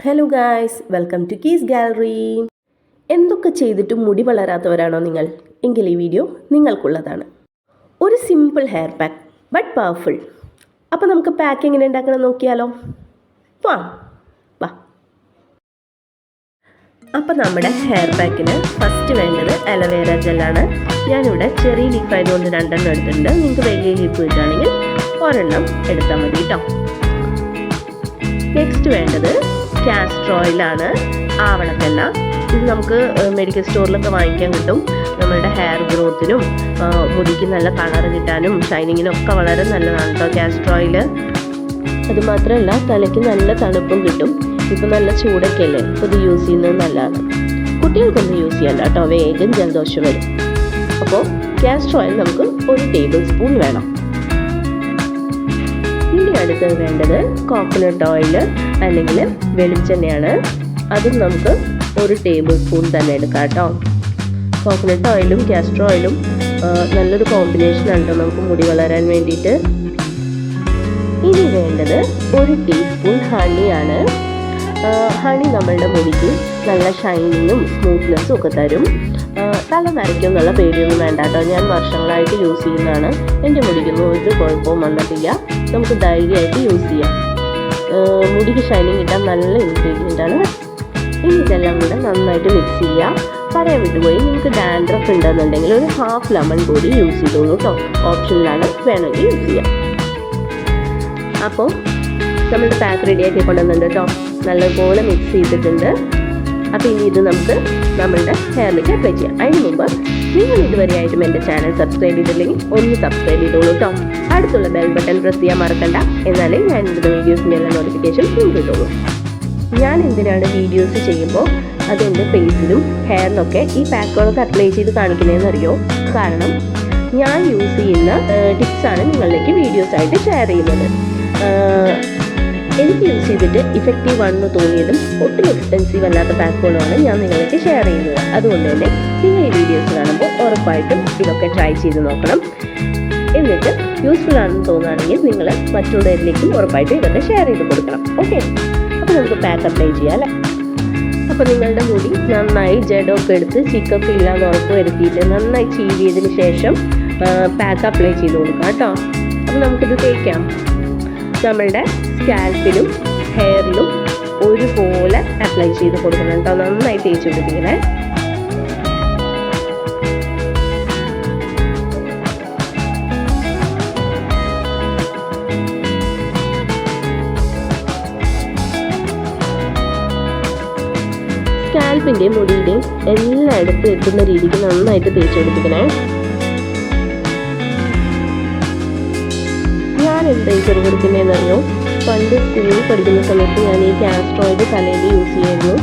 Hello guys, welcome to keys gallery. എന്തൊക്കെ ചെയ്തിട്ടും മുടി വളരാത്തവരാണോ നിങ്ങൾ? എങ്കിൽ ഈ വീഡിയോ നിങ്ങൾക്കുള്ളതാണ്. ഒരു simple hair pack but powerful. അപ്പോൾ നമുക്ക് പാക്ക് എങ്ങനെ ഉണ്ടാക്കണം നോക്കിയാലോ? വാ വാ. അപ്പോൾ നമ്മുടെ ഹെയർ പാക്കിന് ഫസ്റ്റ് വേണ്ടത് അലോവേര ജെല്ലാണ്. ഞാനിവിടെ ചെറിയ ലീഫ് ആയതുകൊണ്ട് 2 എടുത്തിട്ടുണ്ട്. നിങ്ങൾക്ക് വലിയ ലീഫ് കിട്ടുകയാണെങ്കിൽ ഒരെണ്ണം എടുത്താൽ മതി കേട്ടോ. നെക്സ്റ്റ് വേണ്ടത് കാസ്റ്റർ ഓയിലാണ്, ആവണക്കെണ്ണ. ഇത് നമുക്ക് മെഡിക്കൽ സ്റ്റോറിലൊക്കെ വാങ്ങിക്കാൻ കിട്ടും. നമ്മളുടെ ഹെയർ ഗ്രോത്തിനും മുടിക്ക് നല്ല കളർ കിട്ടാനും ഷൈനിങ്ങിനും ഒക്കെ വളരെ നല്ലതാണ് കേട്ടോ കാസ്റ്റർ ഓയിൽ. അതുമാത്രമല്ല തലയ്ക്ക് നല്ല തണുപ്പും കിട്ടും. ഇപ്പം നല്ല ചൂടൊക്കെ അല്ലേ, അപ്പോൾ ഇത് യൂസ് ചെയ്യുന്നത് നല്ലതാണ്. കുട്ടികൾക്കൊന്നും യൂസ് ചെയ്യണ്ട കേട്ടോ, വേഗം ജലദോഷം വരും. അപ്പോൾ കാസ്റ്റർ ഓയിൽ നമുക്ക് 1 ടേബിൾ സ്പൂൺ വേണം. ഇനി അടുത്തത് വേണ്ടത് കോക്കനട്ട് ഓയിൽ അല്ലെങ്കിൽ വെളിച്ചെണ്ണയാണ്. അതും നമുക്ക് 1 ടേബിൾ സ്പൂൺ തന്നെ എടുക്കാം കേട്ടോ. കോക്കനട്ട് ഓയിലും കാസ്റ്റർ ഓയിലും നല്ലൊരു കോമ്പിനേഷനാണ് കേട്ടോ നമുക്ക് മുടി വളരാൻ വേണ്ടിയിട്ട്. ഇനി വേണ്ടത് 1 ടീസ്പൂൺ ഹണിയാണ്. ഹണി നമ്മളുടെ മുടിക്ക് നല്ല ഷൈനിങ്ങും സ്മൂത്ത്നെസ്സും ഒക്കെ തരും. തല നരയ്ക്കുമെന്നുള്ള പേടിയൊന്നും വേണ്ട കേട്ടോ. ഞാൻ വർഷങ്ങളായിട്ട് യൂസ് ചെയ്യുന്നതാണ്. എൻ്റെ മുടിക്കൊന്നും ഒരു കുഴപ്പവും വന്നിട്ടില്ല. നമുക്ക് ധൈര്യമായിട്ട് യൂസ് ചെയ്യാം. മുടിക്ക് ഷൈനിങ് കിട്ടാൻ നല്ല ഇൻഗ്രീഡിയൻ്റാണ്. ഇനി ഇതെല്ലാം കൂടെ നന്നായിട്ട് മിക്സ് ചെയ്യാം. പറയാൻ വിട്ടുപോയി, നിങ്ങൾക്ക് ഡാൻഡ്രഫ് ഉണ്ടെന്നുണ്ടെങ്കിൽ ഒരു ഹാഫ് ലെമൺ കൂടി യൂസ് ചെയ്തോളൂ കേട്ടോ. ഓപ്ഷനിലാണ്, വേണമെങ്കിൽ യൂസ് ചെയ്യാം. അപ്പോൾ നമ്മുടെ പാക്ക് റെഡിയാക്കി കൊണ്ടുവന്നിട്ടുണ്ട് കേട്ടോ. നല്ലപോലെ മിക്സ് ചെയ്തിട്ടുണ്ട്. അപ്പോൾ ഇനി ഇത് നമുക്ക് നമ്മളുടെ ഹെയറിലേക്ക് അപ്ലൈ ചെയ്യാം. അതിന് മുമ്പ് നിങ്ങൾ ഇതുവരെയായിട്ടും എൻ്റെ ചാനൽ സബ്സ്ക്രൈബ് ചെയ്തില്ലെങ്കിൽ ഒന്ന് സബ്സ്ക്രൈബ് ചെയ്തോളൂ കേട്ടോ. അടുത്തുള്ള ബെൽ ബട്ടൺ പ്രസ് ചെയ്യാൻ മറക്കണ്ട. എന്നാലേ ഞാൻ ഇടുന്ന വീഡിയോസിൻ്റെ എല്ലാ നോട്ടിഫിക്കേഷൻ നിങ്ങൾക്ക് കിട്ടുള്ളൂ. ഞാൻ എന്തിനാണ് വീഡിയോസ് ചെയ്യുമ്പോൾ അതെൻ്റെ ഫേസിലും ഹെയറിനൊക്കെ ഈ പാക്കുകളൊക്കെ അപ്ലൈ ചെയ്ത് കാണിക്കുന്നതെന്ന് അറിയോ? കാരണം ഞാൻ യൂസ് ചെയ്യുന്ന ടിപ്സാണ് നിങ്ങളിലേക്ക് വീഡിയോസായിട്ട് ഷെയർ ചെയ്യുന്നത്. എനിക്ക് യൂസ് ചെയ്തിട്ട് ഇഫക്റ്റീവ് ആണെന്ന് തോന്നിയതും ഒട്ടും എക്സ്പെൻസീവ് അല്ലാത്ത പാക്കുകളുമാണ് ഞാൻ നിങ്ങൾക്ക് ഷെയർ ചെയ്യുന്നത്. അതുകൊണ്ട് തന്നെ നിങ്ങൾ ഈ വീഡിയോസ് കാണുമ്പോൾ ഉറപ്പായിട്ടും ഇതൊക്കെ ട്രൈ ചെയ്ത് നോക്കണം. എന്നിട്ട് യൂസ്ഫുൾ ആണെന്ന് തോന്നുകയാണെങ്കിൽ നിങ്ങൾ മറ്റുള്ളവരിലേക്കും ഉറപ്പായിട്ടും ഇതൊക്കെ ഷെയർ ചെയ്ത് കൊടുക്കണം. ഓക്കെ, അപ്പോൾ നമുക്ക് പാക്ക് അപ്ലൈ ചെയ്യാം അല്ലേ? അപ്പോൾ നിങ്ങളുടെ മുടി നന്നായി ജഡമൊക്കെ എടുത്ത് ചിക്കൊക്കെ ഇല്ലാന്ന് ഉറപ്പ് വരുത്തിയിട്ട് നന്നായി ചീവിയതിന് ശേഷം പാക്ക് അപ്ലൈ ചെയ്ത് കൊടുക്കാം കേട്ടോ. അപ്പോൾ നമുക്കിത് തേക്കാം. നമ്മളുടെ സ്കാൽപ്പിലും ഹെയറിലും ഒരുപോലെ അപ്ലൈ ചെയ്ത് കൊടുക്കണം കേട്ടോ. നന്നായി തേച്ച് കൊടുക്കണേ. സ്കാൽപ്പിൻ്റെയും മുടിയുടെയും എല്ലായിടത്തും എത്തുന്ന രീതിക്ക് നന്നായിട്ട് തേച്ച് കൊടുപ്പിക്കണേ. ഞാൻ എന്താ ഈ ചെറു കൊടുക്കുന്നതെന്നറിയോ? പണ്ട് സ്കൂളിൽ പഠിക്കുന്ന സമയത്ത് ഞാൻ ഈ കാസ്റ്റർ ഓയിൽ തലയിൽ യൂസ് ചെയ്യുന്നു.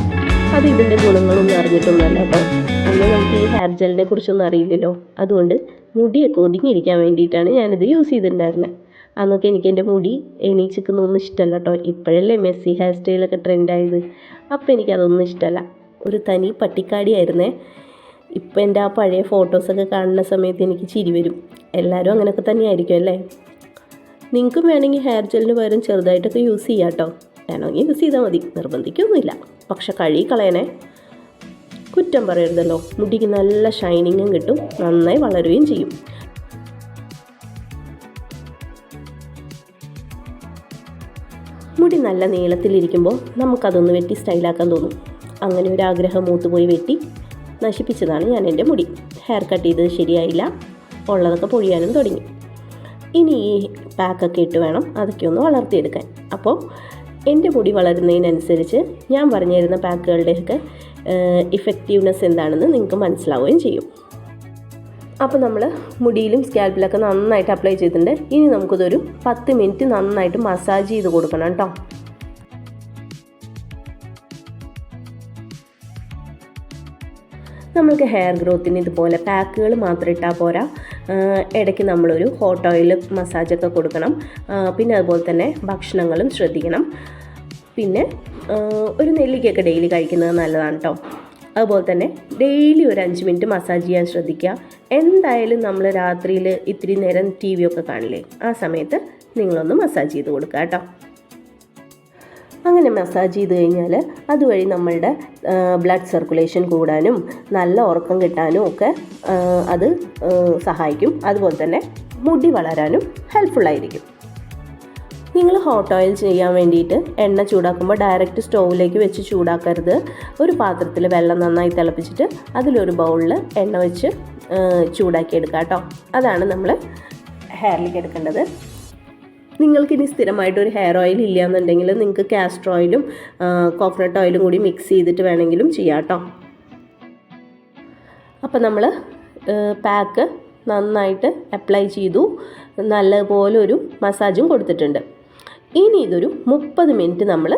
അത് ഇതിൻ്റെ ഗുണങ്ങളൊന്നും അറിഞ്ഞിട്ടൊന്നുമല്ല കേട്ടോ. അന്ന് നമുക്ക് ഈ ഹെയർ ജെല്ലിനെ കുറിച്ചൊന്നും അറിയില്ലല്ലോ. അതുകൊണ്ട് മുടിയൊക്കെ ഒതുങ്ങിയിരിക്കാൻ വേണ്ടിയിട്ടാണ് ഞാനിത് യൂസ് ചെയ്തിട്ടുണ്ടായിരുന്നത്. അന്നൊക്കെ എനിക്ക് എൻ്റെ മുടി എണീച്ചിരിക്കുന്നൊന്നും ഇഷ്ടമല്ല കേട്ടോ. ഇപ്പോഴല്ലേ മെസ്സി ഹെയർ സ്റ്റൈലൊക്കെ ട്രെൻഡായത്. അപ്പോൾ എനിക്കതൊന്നും ഇഷ്ടമല്ല. ഒരു തനി പട്ടിക്കാടിയായിരുന്നേ. ഇപ്പം എൻ്റെ ആ പഴയ ഫോട്ടോസൊക്കെ കാണുന്ന സമയത്ത് എനിക്ക് ചിരി വരും. എല്ലാവരും അങ്ങനെയൊക്കെ തന്നെയായിരിക്കും അല്ലേ? നിങ്ങൾക്കും വേണമെങ്കിൽ ഹെയർ ജെല്ലിന് പകരം ചെറുതായിട്ടൊക്കെ യൂസ് ചെയ്യാം കേട്ടോ. വേണമെങ്കിൽ യൂസ് ചെയ്താൽ മതി, നിർബന്ധിക്കൊന്നുമില്ല. പക്ഷെ കഴുകി കളയണേ, കുറ്റം പറയരുതല്ലോ. മുടിക്ക് നല്ല ഷൈനിങ്ങും കിട്ടും, നന്നായി വളരുകയും ചെയ്യും. മുടി നല്ല നീളത്തിലിരിക്കുമ്പോൾ നമുക്കതൊന്ന് വെട്ടി സ്റ്റൈലാക്കാൻ തോന്നും. അങ്ങനെ ഒരു ആഗ്രഹം മൂത്തുപോയി വെട്ടി നശിപ്പിച്ചതാണ് ഞാൻ എൻ്റെ മുടി. ഹെയർ കട്ട് ചെയ്തത് ശരിയായില്ല, ഉള്ളതൊക്കെ പൊഴിയാനും തുടങ്ങി. ഇനി ഈ പാക്കൊക്കെ ഇട്ട് വേണം അതൊക്കെ ഒന്ന് വളർത്തിയെടുക്കാൻ. അപ്പോൾ എൻ്റെ മുടി വളരുന്നതിനനുസരിച്ച് ഞാൻ പറഞ്ഞു തരുന്ന പാക്കുകളുടെയൊക്കെ ഇഫക്റ്റീവ്നെസ് എന്താണെന്ന് നിങ്ങൾക്ക് മനസ്സിലാവുകയും ചെയ്യും. അപ്പോൾ നമ്മൾ മുടിയിലും സ്കാൽപ്പിലൊക്കെ നന്നായിട്ട് അപ്ലൈ ചെയ്തിട്ടുണ്ട്. ഇനി നമുക്കിതൊരു 10 മിനിറ്റ് നന്നായിട്ട് മസാജ് ചെയ്ത് കൊടുക്കണം കേട്ടോ. നമ്മൾക്ക് ഹെയർ ഗ്രോത്തിന് ഇതുപോലെ പാക്കുകൾ മാത്രം ഇട്ടാൽ പോരാ. ഇടയ്ക്ക് നമ്മളൊരു ഹോട്ട് ഓയിൽ മസാജൊക്കെ കൊടുക്കണം. പിന്നെ അതുപോലെ തന്നെ ഭക്ഷണങ്ങളും ശ്രദ്ധിക്കണം. പിന്നെ ഒരു നെല്ലിക്കയൊക്കെ ഡെയിലി കഴിക്കുന്നത് നല്ലതാണ് കേട്ടോ. അതുപോലെ തന്നെ ഡെയിലി ഒരു 5 മിനിറ്റ് മസാജ് ചെയ്യാൻ ശ്രദ്ധിക്കുക. എന്തായാലും നമ്മൾ രാത്രിയിൽ ഇത്തിരി നേരം TV ഒക്കെ കാണില്ലേ, ആ സമയത്ത് നിങ്ങളൊന്ന് മസാജ് ചെയ്ത് കൊടുക്കുക കേട്ടോ. അങ്ങനെ മസാജ് ചെയ്ത് കഴിഞ്ഞാൽ അതുവഴി നമ്മളുടെ ബ്ലഡ് സർക്കുലേഷൻ കൂടാനും നല്ല ഉറക്കം കിട്ടാനും ഒക്കെ അത് സഹായിക്കും. അതുപോലെ തന്നെ മുടി വളരാനും ഹെൽപ്ഫുള്ളായിരിക്കും. നിങ്ങൾ ഹോട്ട് ഓയിൽ ചെയ്യാൻ വേണ്ടിയിട്ട് എണ്ണ ചൂടാക്കുമ്പോൾ ഡയറക്റ്റ് സ്റ്റൗവിലേക്ക് വെച്ച് ചൂടാക്കരുത്. ഒരു പാത്രത്തിൽ വെള്ളം നന്നായി തിളപ്പിച്ചിട്ട് അതിലൊരു ബൗളിൽ എണ്ണ വെച്ച് ചൂടാക്കിയെടുക്കുക കേട്ടോ. അതാണ് നമ്മൾ ഹെയറിലേക്ക് എടുക്കേണ്ടത്. നിങ്ങൾക്കിനി സ്ഥിരമായിട്ടൊരു ഹെയർ ഓയിൽ ഇല്ല എന്നുണ്ടെങ്കിൽ നിങ്ങൾക്ക് കാസ്റ്റർ ഓയിലും കോക്കനട്ട് ഓയിലും കൂടി മിക്സ് ചെയ്തിട്ട് വേണമെങ്കിലും ചെയ്യാം കേട്ടോ. അപ്പോൾ നമ്മൾ പാക്ക് നന്നായിട്ട് അപ്ലൈ ചെയ്തു, നല്ലപോലെ ഒരു മസാജും കൊടുത്തിട്ടുണ്ട്. ഇനി ഇതൊരു 30 മിനിറ്റ് നമ്മൾ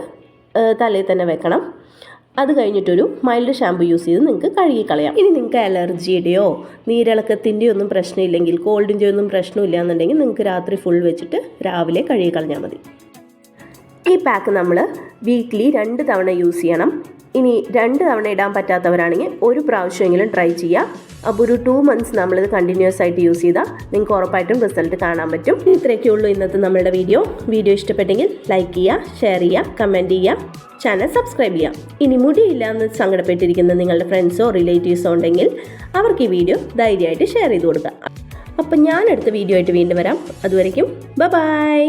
തലയിൽ തന്നെ വെക്കണം. അത് കഴിഞ്ഞിട്ടൊരു മൈൽഡ് ഷാമ്പു യൂസ് ചെയ്ത് നിങ്ങൾക്ക് കഴുകിക്കളയാം. ഇനി നിങ്ങൾക്ക് അലർജിയുടെയോ നീരിളക്കത്തിൻ്റെയോ ഒന്നും പ്രശ്നമില്ലെങ്കിൽ, കോൾഡിൻ്റെ ഒന്നും പ്രശ്നമില്ല എന്നുണ്ടെങ്കിൽ നിങ്ങൾക്ക് രാത്രി ഫുൾ വെച്ചിട്ട് രാവിലെ കഴുകിക്കളഞ്ഞാൽ മതി. ഈ പാക്ക് നമ്മൾ വീക്ക്ലി 2 തവണ യൂസ് ചെയ്യണം. ഇനി 2 തവണ ഇടാൻ പറ്റാത്തവരാണെങ്കിൽ ഒരു പ്രാവശ്യമെങ്കിലും ട്രൈ ചെയ്യുക. അപ്പോൾ ഒരു 2 മന്ത്സ് നമ്മളിത് കണ്ടിന്യൂസ് ആയിട്ട് യൂസ് ചെയ്താൽ നിങ്ങൾക്ക് ഉറപ്പായിട്ടും റിസൾട്ട് കാണാൻ പറ്റും. ഇത്രയൊക്കെ ഉള്ളൂ ഇന്നത്തെ നമ്മളുടെ വീഡിയോ ഇഷ്ടപ്പെട്ടെങ്കിൽ ലൈക്ക് ചെയ്യുക, ഷെയർ ചെയ്യുക, കമൻറ്റ് ചെയ്യുക, ചാനൽ സബ്സ്ക്രൈബ് ചെയ്യുക. ഇനി മുടിയില്ല എന്ന് സങ്കടപ്പെട്ടിരിക്കുന്ന നിങ്ങളുടെ ഫ്രണ്ട്സോ റിലേറ്റീവ്സോ ഉണ്ടെങ്കിൽ അവർക്ക് ഈ വീഡിയോ ധൈര്യമായിട്ട് ഷെയർ ചെയ്ത് കൊടുക്കുക. അപ്പം ഞാൻ അടുത്ത വീഡിയോ ആയിട്ട് വീണ്ടും വരാം. അതുവരയ്ക്കും ബൈ.